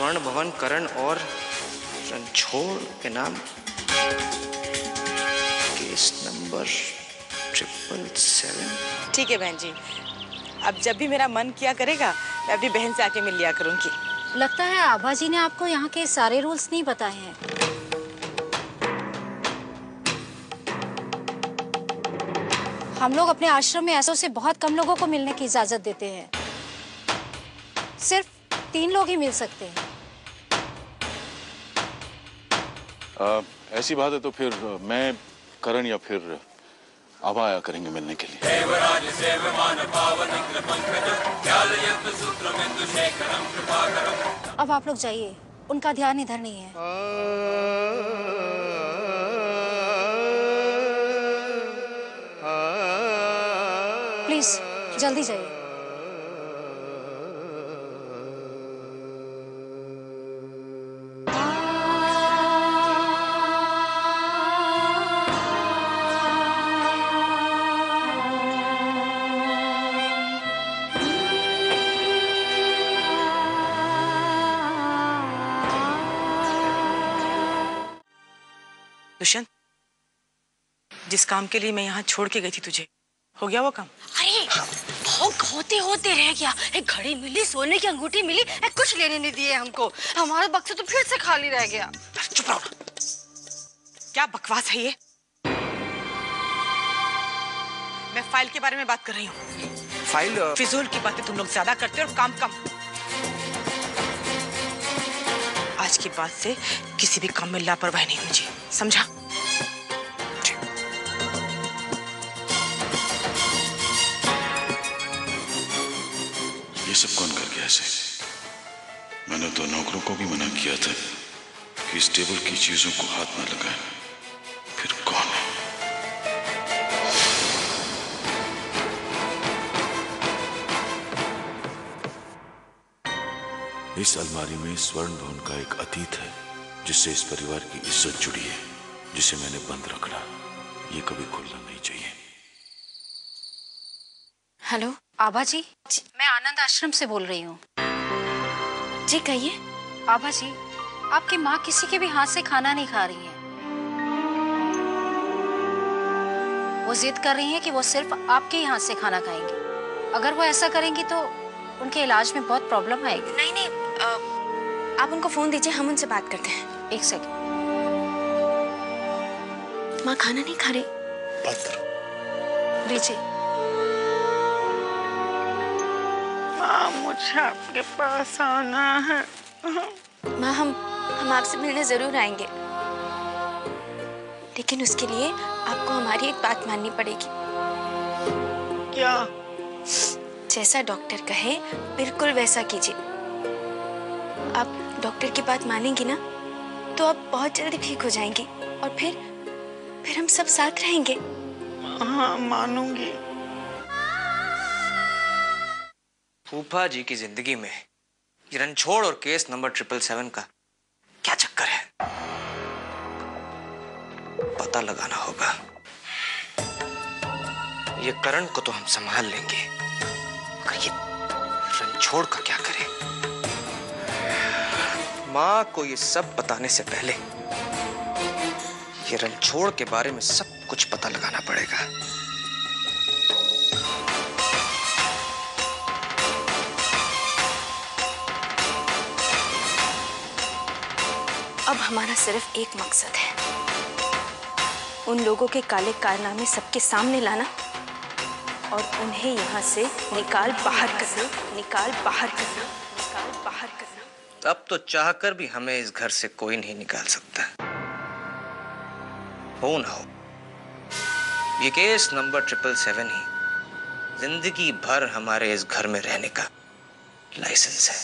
स्वर्ण भवन करण और रणछोड़ के नाम केस नंबर 777। ठीक है बहन जी, अब जब भी मेरा मन किया करेगा मैं अपनी बहन से आके मिल लिया करूंगी। लगता है आभा जी ने आपको यहाँ के सारे रूल्स नहीं बताए हैं। हम लोग अपने आश्रम में ऐसों से बहुत कम लोगों को मिलने की इजाजत देते हैं। सिर्फ 3 लोग ही मिल सकते हैं। ऐसी बात है तो फिर मैं, करण या फिर आभा आया करेंगे मिलने के लिए। अब आप लोग जाइए, उनका ध्यान इधर नहीं है। प्लीज जल्दी जाइए। दुष्यंत, जिस काम के लिए मैं यहाँ छोड़ के गई थी तुझे, हो गया वो काम? अरे भौंक होते होते रह गया। एक घड़ी मिली, सोने की अंगूठी मिली, कुछ लेने नहीं दिए हमको। हमारा बक्सा तो फिर से खाली रह गया। चुप रहो ना, क्या बकवास है ये? मैं फाइल के बारे में बात कर रही हूँ। फाइल? फिजूल की बातें तुम लोग ज्यादा करते हो और काम कम। आज के बाद से किसी भी काम में लापरवाही नहीं होनी चाहिए, समझा? ये सब कौन कर गया ऐसे? मैंने तो नौकरों को भी मना किया था कि इस टेबल की चीजों को हाथ न लगाएं। फिर कौन है? इस अलमारी में स्वर्ण भवन का एक अतीत है जिससे इस परिवार की इज्जत जुड़ी है, जिसे मैंने बंद रखना। ये कभी खुलना नहीं चाहिए। हेलो आभा जी, मैं आनंद आश्रम से बोल रही हूँ। जी कहिए। आभा जी, आपकी माँ किसी के भी हाथ से खाना नहीं खा रही है। वो जिद कर रही है कि वो सिर्फ आपके ही हाथ से खाना खाएंगी। अगर वो ऐसा करेंगी तो उनके इलाज में बहुत प्रॉब्लम आएगी। नहीं नहीं, आप उनको फोन दीजिए, हम उनसे बात करते हैं। 1 सेकंड। माँ खाना नहीं खा रही। बात करो। लीजिए। माँ, मुझे आपके पास आना है। माँ, हम आपसे मिलने जरूर आएंगे, लेकिन उसके लिए आपको हमारी एक बात माननी पड़ेगी। क्या? जैसा डॉक्टर कहे बिल्कुल वैसा कीजिए। आप डॉक्टर की बात मानेंगी ना तो आप बहुत जल्दी ठीक हो जाएंगी और फिर हम सब साथ रहेंगे। हाँ, मानूंगी। फूफा जी की जिंदगी में ये रणछोड़ और केस नंबर 777 का क्या चक्कर है? पता लगाना होगा। ये करण को तो हम संभाल लेंगे, मगर ये रणछोड़ का क्या करें? माँ को ये सब बताने से पहले ये रणछोड़ के बारे में सब कुछ पता लगाना पड़ेगा। अब हमारा सिर्फ एक मकसद है, उन लोगों के काले कारनामे सबके सामने लाना और उन्हें यहाँ से निकाल बाहर करना। अब तो चाहकर भी हमें इस घर से कोई नहीं निकाल सकता, हो ना हो। ये केस नंबर 777 ही जिंदगी भर हमारे इस घर में रहने का लाइसेंस है।